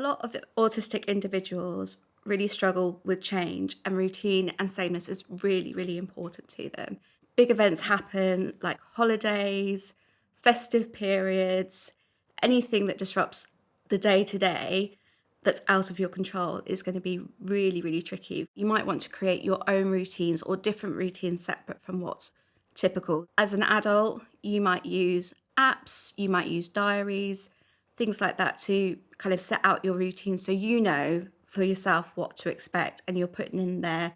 lot of autistic individuals really struggle with change, and routine and sameness is really, really important to them. Big events happen like holidays, festive periods, anything that disrupts the day to day that's out of your control is going to be really, really tricky. You might want to create your own routines or different routines separate from what's typical. As an adult, you might use apps, you might use diaries, things like that to kind of set out your routine so you know for yourself what to expect, and you're putting in there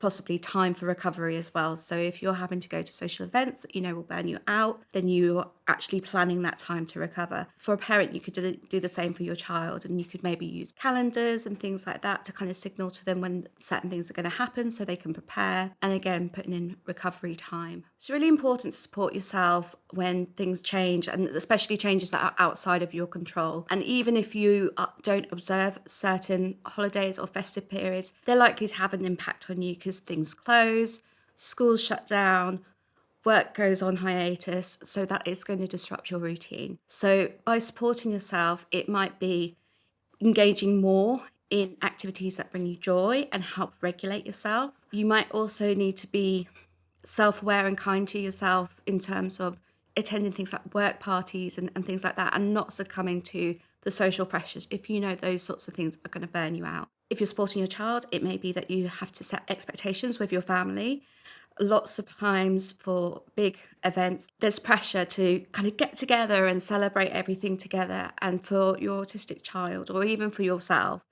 possibly time for recovery as well. So if you're having to go to social events that you know will burn you out, then you're actually planning that time to recover. For a parent, you could do the same for your child, and you could maybe use calendars and things like that to kind of signal to them when certain things are going to happen so they can prepare. And again, putting in recovery time. It's really important to support yourself when things change, and especially changes that are outside of your control. And even if you don't observe certain holidays or festive periods, they're likely to have an impact on you because things close, schools shut down, work goes on hiatus, so that is going to disrupt your routine. So by supporting yourself, it might be engaging more in activities that bring you joy and help regulate yourself. You might also need to be self-aware and kind to yourself in terms of attending things like work parties and things like that, and not succumbing to the social pressures if you know those sorts of things are going to burn you out. If you're supporting your child, it may be that you have to set expectations with your family. Lots of times for big events, there's pressure to kind of get together and celebrate everything together. And for your autistic child, or even for yourself,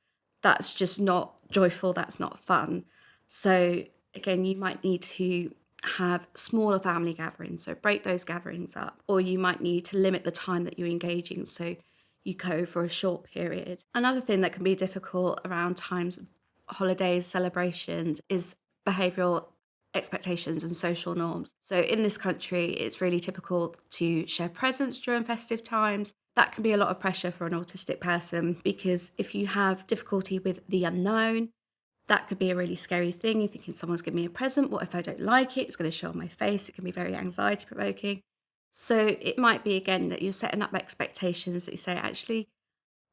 that's just not joyful, that's not fun. So again, you might need to have smaller family gatherings, so break those gatherings up, or you might need to limit the time that you're engaging, so you go for a short period. Another thing that can be difficult around times of holidays, celebrations, is behavioural expectations and social norms. So in this country, it's really typical to share presents during festive times. That can be a lot of pressure for an autistic person, because if you have difficulty with the unknown, that could be a really scary thing. You're thinking, someone's giving me a present. What if I don't like it? It's going to show on my face. It can be very anxiety provoking. So it might be, again, that you're setting up expectations that you say, actually,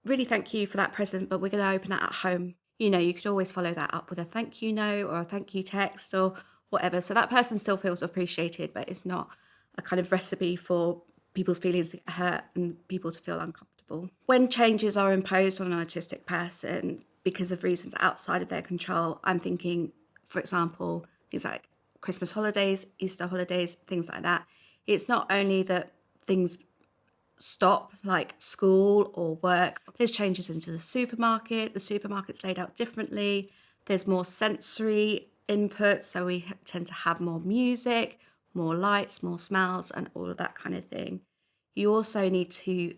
really thank you for that present, but we're going to open it at home. You know, you could always follow that up with a thank you note or a thank you text or whatever. So that person still feels appreciated, but it's not a kind of recipe for people's feelings to get hurt and people to feel uncomfortable. When changes are imposed on an autistic person because of reasons outside of their control, I'm thinking, for example, things like Christmas holidays, Easter holidays, things like that. It's not only that things stop, like school or work, there's changes into the supermarket's laid out differently, there's more sensory input, so we tend to have more music, more lights, more smells, and all of that kind of thing. You also need to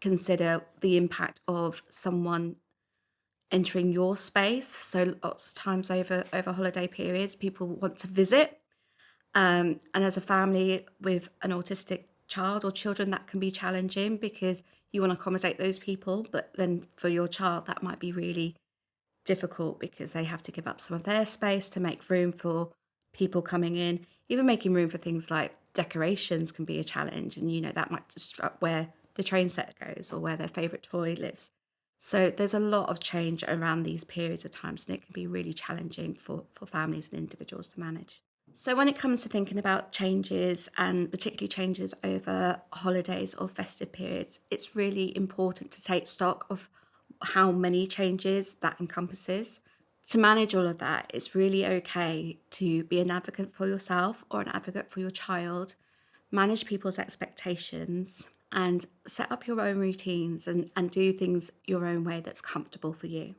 consider the impact of someone entering your space. So lots of times over holiday periods, people want to visit. And as a family with an autistic child or children, that can be challenging because you want to accommodate those people. But then for your child, that might be really difficult because they have to give up some of their space to make room for people coming in. Even making room for things like decorations can be a challenge. And, you know, that might disrupt where the train set goes or where their favourite toy lives. So there's a lot of change around these periods of times, and it can be really challenging for families and individuals to manage. So when it comes to thinking about changes, and particularly changes over holidays or festive periods, it's really important to take stock of how many changes that encompasses. To manage all of that, it's really okay to be an advocate for yourself or an advocate for your child, manage people's expectations, and set up your own routines and do things your own way that's comfortable for you.